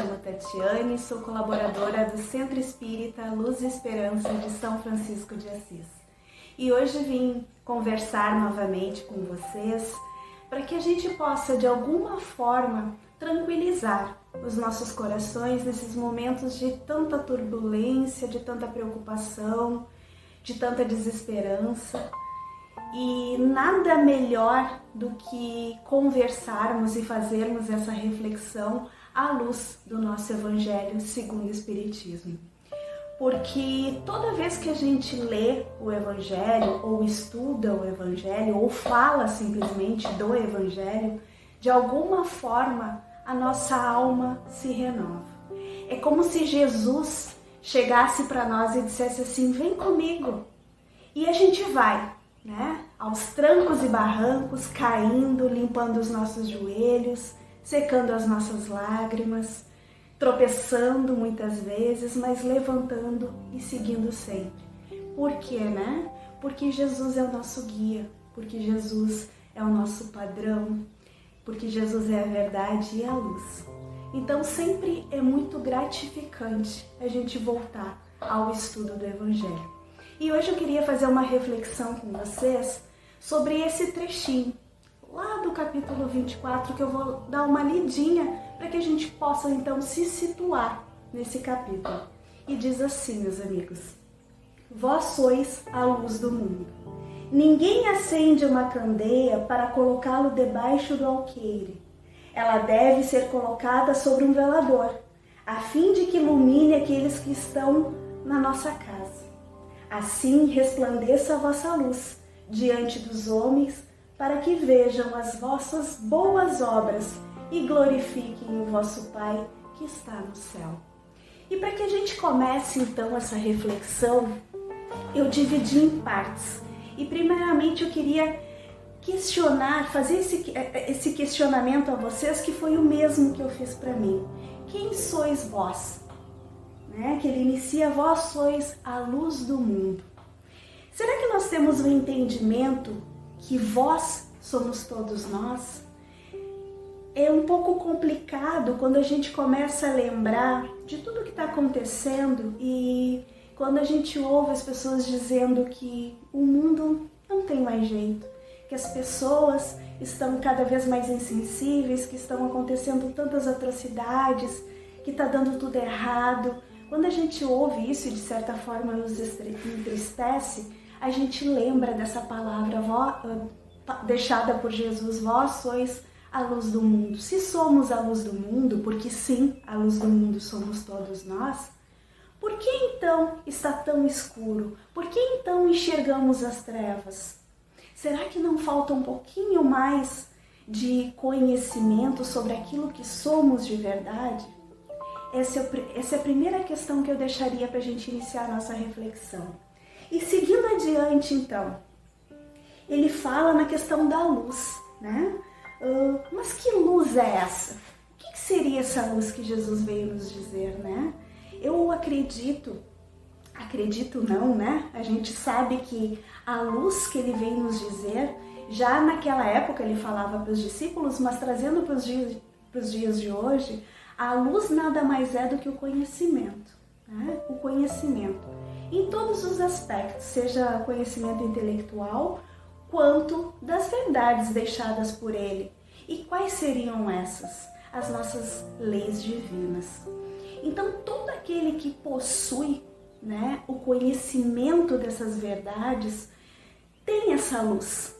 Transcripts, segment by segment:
chamo Tatiane, sou colaboradora do Centro Espírita Luz e Esperança de São Francisco de Assis. E hoje vim conversar novamente com vocês para que a gente possa, de alguma forma, tranquilizar os nossos corações nesses momentos de tanta turbulência, de tanta preocupação, de tanta desesperança. E nada melhor do que conversarmos e fazermos essa reflexão à luz do nosso Evangelho segundo o Espiritismo. Porque toda vez que a gente lê o Evangelho, ou estuda o Evangelho, ou fala simplesmente do Evangelho, de alguma forma a nossa alma se renova. É como se Jesus chegasse para nós e dissesse assim: vem comigo. E a gente vai, né? Aos trancos e barrancos, caindo, limpando os nossos joelhos, secando as nossas lágrimas, tropeçando muitas vezes, mas levantando e seguindo sempre. Por quê, né? Porque Jesus é o nosso guia, porque Jesus é o nosso padrão, porque Jesus é a verdade e a luz. Então sempre é muito gratificante a gente voltar ao estudo do Evangelho. E hoje eu queria fazer uma reflexão com vocês sobre esse trechinho, lá do capítulo 24, que eu vou dar uma lidinha para que a gente possa então se situar nesse capítulo. E diz assim, meus amigos: vós sois a luz do mundo. Ninguém acende uma candeia para colocá-lo debaixo do alqueire. Ela deve ser colocada sobre um velador, a fim de que ilumine aqueles que estão na nossa casa. Assim resplandeça a vossa luz diante dos homens, para que vejam as vossas boas obras e glorifiquem o vosso Pai que está no céu. E para que a gente comece então essa reflexão, eu dividi em partes. E primeiramente eu queria questionar, fazer esse questionamento a vocês, que foi o mesmo que eu fiz para mim. Quem sois vós? Que ele inicia: vós sois a luz do mundo. Será que nós temos o entendimento que vós somos todos nós? É um pouco complicado quando a gente começa a lembrar de tudo que está acontecendo e quando a gente ouve as pessoas dizendo que o mundo não tem mais jeito, que as pessoas estão cada vez mais insensíveis, que estão acontecendo tantas atrocidades, que está dando tudo errado. Quando a gente ouve isso e de certa forma nos entristece, a gente lembra dessa palavra deixada por Jesus: vós sois a luz do mundo. Se somos a luz do mundo, porque sim, a luz do mundo somos todos nós, por que então está tão escuro? Por que então enxergamos as trevas? Será que não falta um pouquinho mais de conhecimento sobre aquilo que somos de verdade? Essa é a primeira questão que eu deixaria para a gente iniciar a nossa reflexão. E seguindo adiante, então, ele fala na questão da luz, né? Mas que luz é essa? O que seria essa luz que Jesus veio nos dizer, né? Eu acredito não, né? A gente sabe que a luz que ele veio nos dizer, já naquela época ele falava para os discípulos, mas trazendo para os dias de hoje, a luz nada mais é do que o conhecimento, né? O conhecimento, em todos os aspectos, seja conhecimento intelectual, quanto das verdades deixadas por ele. E quais seriam essas? As nossas leis divinas. Então, todo aquele que possui, né, o conhecimento dessas verdades, tem essa luz.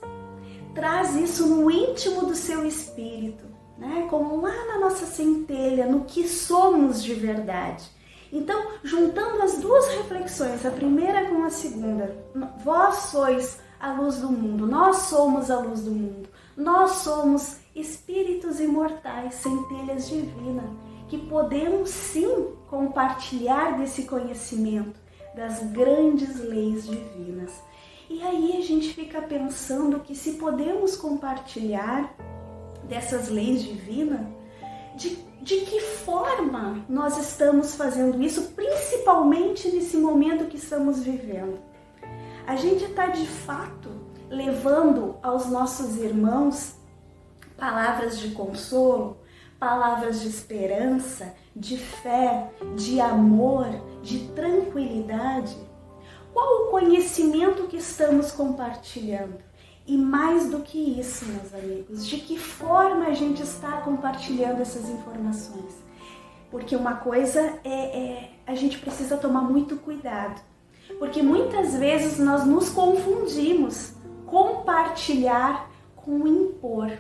Traz isso no íntimo do seu espírito, né, como lá na nossa centelha, no que somos de verdade. Então, juntando as duas reflexões, a primeira com a segunda: vós sois a luz do mundo, nós somos a luz do mundo, nós somos espíritos imortais, centelhas divinas, que podemos sim compartilhar desse conhecimento, das grandes leis divinas. E aí a gente fica pensando que se podemos compartilhar dessas leis divinas, de que forma nós estamos fazendo isso, principalmente nesse momento que estamos vivendo. A gente está de fato levando aos nossos irmãos palavras de consolo, palavras de esperança, de fé, de amor, de tranquilidade? Qual o conhecimento que estamos compartilhando? E mais do que isso, meus amigos, de que forma a gente está compartilhando essas informações? Porque uma coisa a gente precisa tomar muito cuidado, porque muitas vezes nós nos confundimos compartilhar com impor.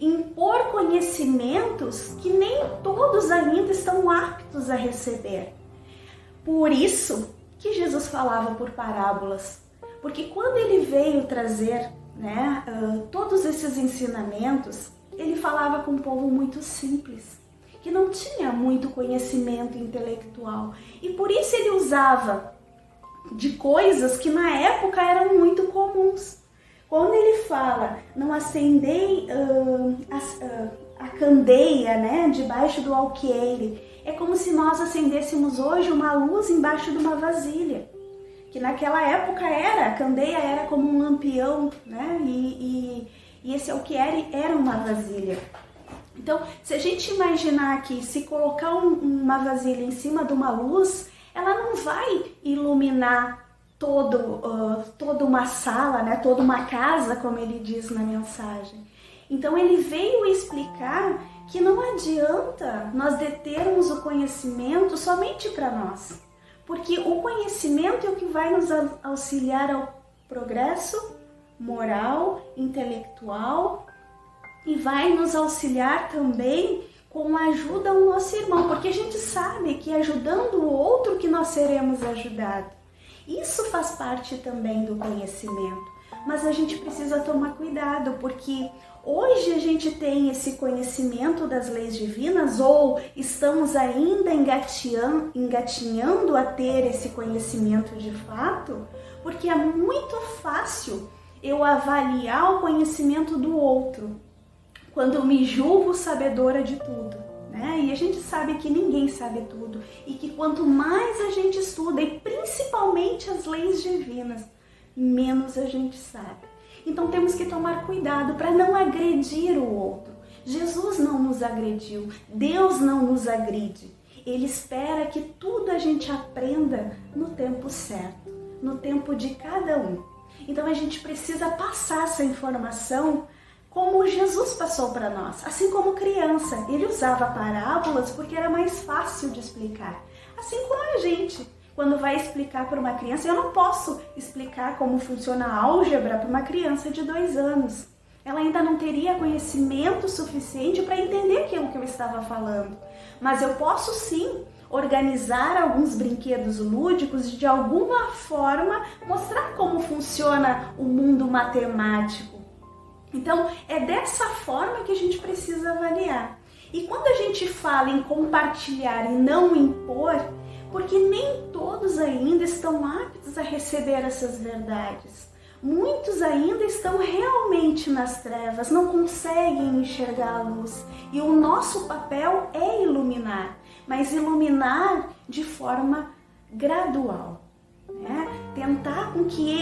Impor conhecimentos que nem todos ainda estão aptos a receber. Por isso que Jesus falava por parábolas, porque quando ele veio trazer todos esses ensinamentos, ele falava com um povo muito simples, que não tinha muito conhecimento intelectual, e por isso ele usava de coisas que na época eram muito comuns. Quando ele fala, não acendei a candeia, debaixo do alqueire, é como se nós acendêssemos hoje uma luz embaixo de uma vasilha. Que naquela época a candeia era como um lampião, e esse alqueire era uma vasilha. Então, se a gente imaginar que se colocar uma vasilha em cima de uma luz, ela não vai iluminar toda uma sala, toda uma casa, como ele diz na mensagem. Então ele veio explicar que não adianta nós determos o conhecimento somente para nós, porque o conhecimento é o que vai nos auxiliar ao progresso moral, intelectual, e vai nos auxiliar também com a ajuda ao nosso irmão, porque a gente sabe que ajudando o outro que nós seremos ajudados. Isso faz parte também do conhecimento, mas a gente precisa tomar cuidado, porque hoje a gente tem esse conhecimento das leis divinas, ou estamos ainda engatinhando a ter esse conhecimento de fato, porque é muito fácil eu avaliar o conhecimento do outro, quando eu me julgo sabedora de tudo. E a gente sabe que ninguém sabe tudo, e que quanto mais a gente estuda, e principalmente as leis divinas, menos a gente sabe. Então temos que tomar cuidado para não agredir o outro. Jesus não nos agrediu, Deus não nos agride. Ele espera que tudo a gente aprenda no tempo certo, no tempo de cada um. Então a gente precisa passar essa informação como Jesus passou para nós, assim como criança. Ele usava parábolas porque era mais fácil de explicar. Assim como a gente, quando vai explicar para uma criança, eu não posso explicar como funciona a álgebra para uma criança de 2 anos. Ela ainda não teria conhecimento suficiente para entender aquilo que eu estava falando. Mas eu posso sim organizar alguns brinquedos lúdicos e de alguma forma mostrar como funciona o mundo matemático. Então, é dessa forma que a gente precisa avaliar. E quando a gente fala em compartilhar e não impor, porque nem todos ainda estão aptos a receber essas verdades. Muitos ainda estão realmente nas trevas, não conseguem enxergar a luz. E o nosso papel é iluminar, mas iluminar de forma gradual. Tentar com que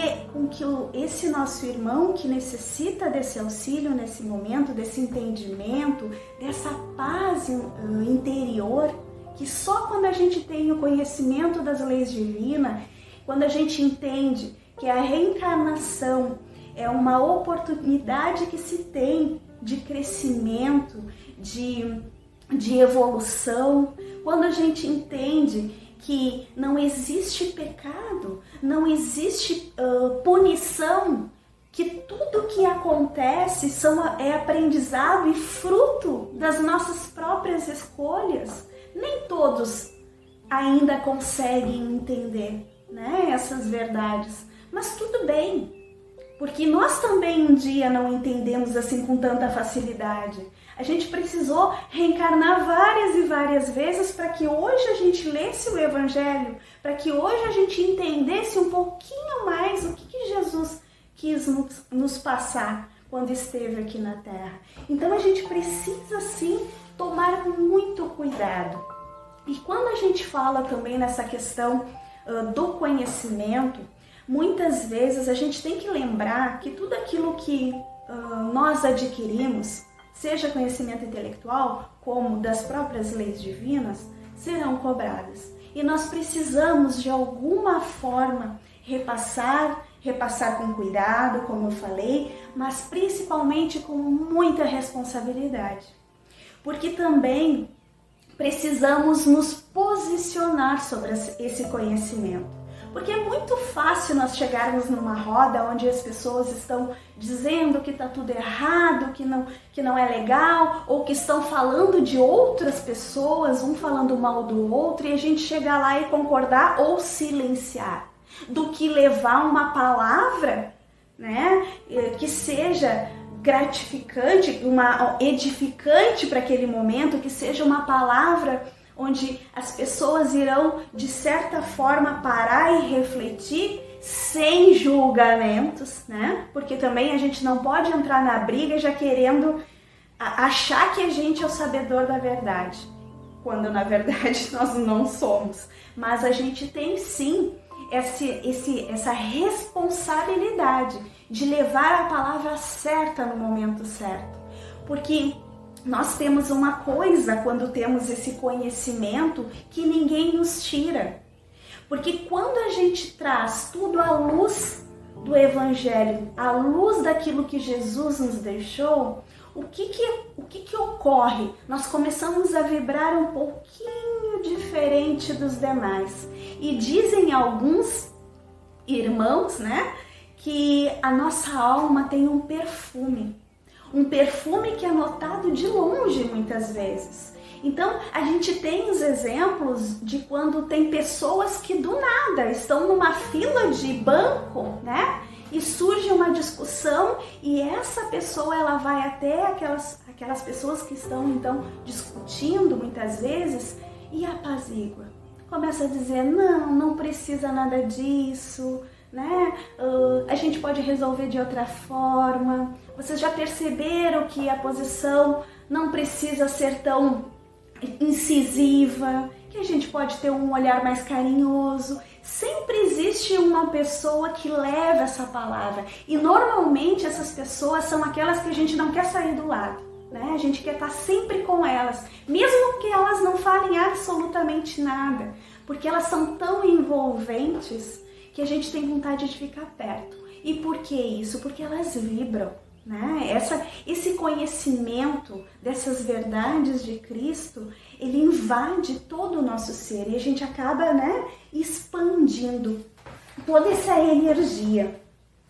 esse nosso irmão que necessita desse auxílio nesse momento, desse entendimento, dessa paz interior, que só quando a gente tem o conhecimento das leis divinas, quando a gente entende que a reencarnação é uma oportunidade que se tem de crescimento, de evolução, quando a gente entende que não existe pecado, não existe punição, que tudo que acontece é aprendizado e fruto das nossas próprias escolhas. Nem todos ainda conseguem entender, essas verdades, mas tudo bem, porque nós também um dia não entendemos assim com tanta facilidade. A gente precisou reencarnar várias e várias vezes para que hoje a gente lesse o Evangelho, para que hoje a gente entendesse um pouquinho mais o que Jesus quis nos passar quando esteve aqui na Terra. Então a gente precisa sim tomar muito cuidado. E quando a gente fala também nessa questão do conhecimento, muitas vezes a gente tem que lembrar que tudo aquilo que nós adquirimos, seja conhecimento intelectual como das próprias leis divinas, serão cobradas. E nós precisamos, de alguma forma, repassar com cuidado, como eu falei, mas principalmente com muita responsabilidade. Porque também precisamos nos posicionar sobre esse conhecimento. Porque é muito fácil nós chegarmos numa roda onde as pessoas estão dizendo que está tudo errado, que não é legal, ou que estão falando de outras pessoas, um falando mal do outro, e a gente chegar lá e concordar ou silenciar, do que levar uma palavra, né, que seja gratificante, uma edificante para aquele momento, que seja uma palavra onde as pessoas irão, de certa forma, parar e refletir sem julgamentos, né? Porque também a gente não pode entrar na briga já querendo achar que a gente é o sabedor da verdade, quando na verdade nós não somos. Mas a gente tem sim essa responsabilidade de levar a palavra certa no momento certo. Porque nós temos uma coisa quando temos esse conhecimento que ninguém nos tira. Porque quando a gente traz tudo à luz do Evangelho, à luz daquilo que Jesus nos deixou, o que ocorre? Nós começamos a vibrar um pouquinho diferente dos demais. E dizem alguns irmãos, né, que a nossa alma tem um perfume que é notado de longe muitas vezes. Então, a gente tem os exemplos de quando tem pessoas que do nada estão numa fila de banco, né? E surge uma discussão e essa pessoa ela vai até aquelas pessoas que estão então discutindo muitas vezes e apazigua. Começa a dizer, não precisa nada disso, né? A gente pode resolver de outra forma. Vocês já perceberam que a posição não precisa ser tão incisiva, que a gente pode ter um olhar mais carinhoso. Sempre existe uma pessoa que leva essa palavra e normalmente essas pessoas são aquelas que a gente não quer sair do lado, né? A gente quer estar sempre com elas, mesmo que elas não falem absolutamente nada, porque elas são tão envolventes que a gente tem vontade de ficar perto. E por que isso? Porque elas vibram, né? Esse conhecimento dessas verdades de Cristo, ele invade todo o nosso ser e a gente acaba, né, expandindo toda essa energia.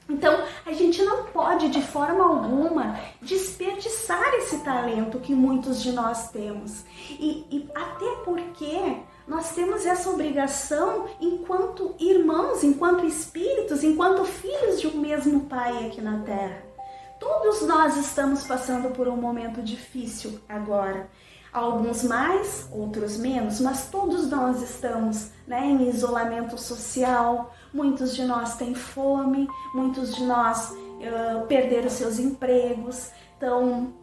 Então, a gente não pode de forma alguma desperdiçar esse talento que muitos de nós temos. E até porque nós temos essa obrigação enquanto irmãos, enquanto espíritos, enquanto filhos de um mesmo Pai aqui na Terra. Todos nós estamos passando por um momento difícil agora. Alguns mais, outros menos, mas todos nós estamos, né, em isolamento social. Muitos de nós têm fome, muitos de nós perderam seus empregos, estão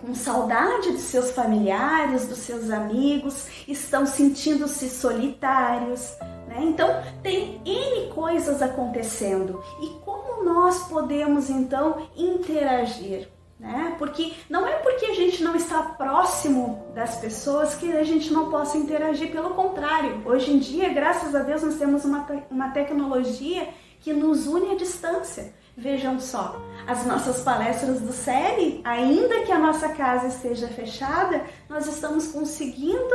com saudade dos seus familiares, dos seus amigos, estão sentindo-se solitários, né? Então, tem N coisas acontecendo. E como nós podemos, então, interagir? Né? Porque não é porque a gente não está próximo das pessoas que a gente não possa interagir, pelo contrário. Hoje em dia, graças a Deus, nós temos uma tecnologia que nos une à distância. Vejam só, as nossas palestras do SERI, ainda que a nossa casa esteja fechada, nós estamos conseguindo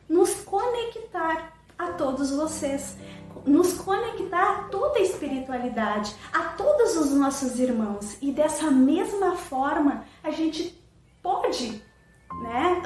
nos conectar a todos vocês, nos conectar a toda a espiritualidade, a todos os nossos irmãos. E dessa mesma forma, a gente pode, né,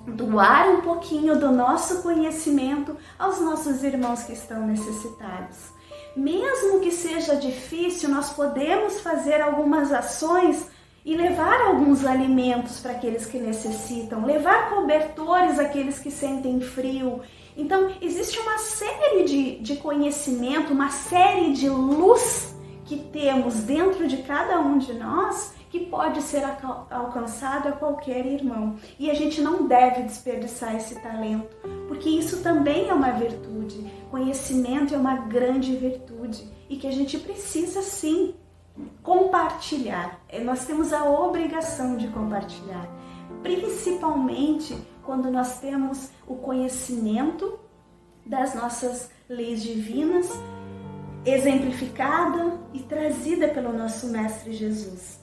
doar um pouquinho do nosso conhecimento aos nossos irmãos que estão necessitados. Mesmo que seja difícil, nós podemos fazer algumas ações e levar alguns alimentos para aqueles que necessitam, levar cobertores àqueles que sentem frio. Então, existe uma série de conhecimento, uma série de luz que temos dentro de cada um de nós que pode ser alcançado a qualquer irmão. E a gente não deve desperdiçar esse talento, porque isso também é uma virtude. Conhecimento é uma grande virtude e que a gente precisa sim compartilhar. Nós temos a obrigação de compartilhar. principalmente quando nós temos o conhecimento das nossas leis divinas, exemplificada e trazida pelo nosso Mestre Jesus.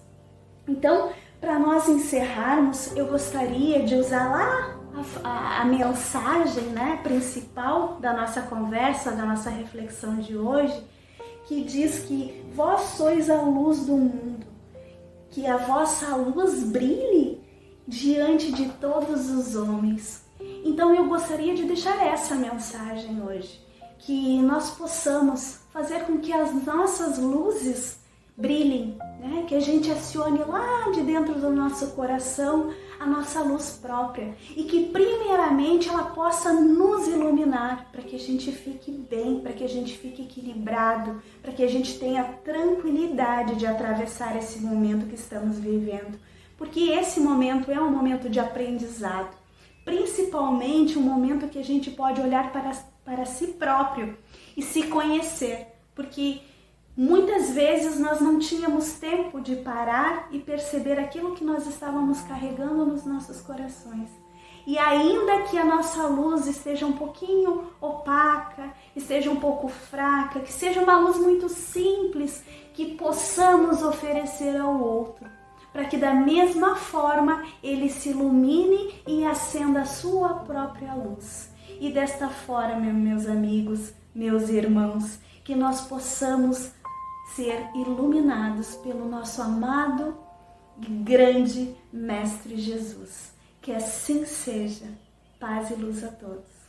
Então, para nós encerrarmos, eu gostaria de usar lá a mensagem, né, principal da nossa conversa, da nossa reflexão de hoje, que diz que vós sois a luz do mundo, que a vossa luz brilhe diante de todos os homens. Então eu gostaria de deixar essa mensagem hoje, que nós possamos fazer com que as nossas luzes brilhem, né? Que a gente acione lá de dentro do nosso coração a nossa luz própria e que primeiramente ela possa nos iluminar para que a gente fique bem, para que a gente fique equilibrado, para que a gente tenha tranquilidade de atravessar esse momento que estamos vivendo, porque esse momento é um momento de aprendizado, principalmente um momento que a gente pode olhar para si próprio e se conhecer, porque muitas vezes nós não tínhamos tempo de parar e perceber aquilo que nós estávamos carregando nos nossos corações. E ainda que a nossa luz esteja um pouquinho opaca, esteja um pouco fraca, que seja uma luz muito simples, que possamos oferecer ao outro, para que da mesma forma ele se ilumine e acenda a sua própria luz. E desta forma, meus amigos, meus irmãos, que nós possamos ser iluminados pelo nosso amado e grande Mestre Jesus. Que assim seja. Paz e luz a todos.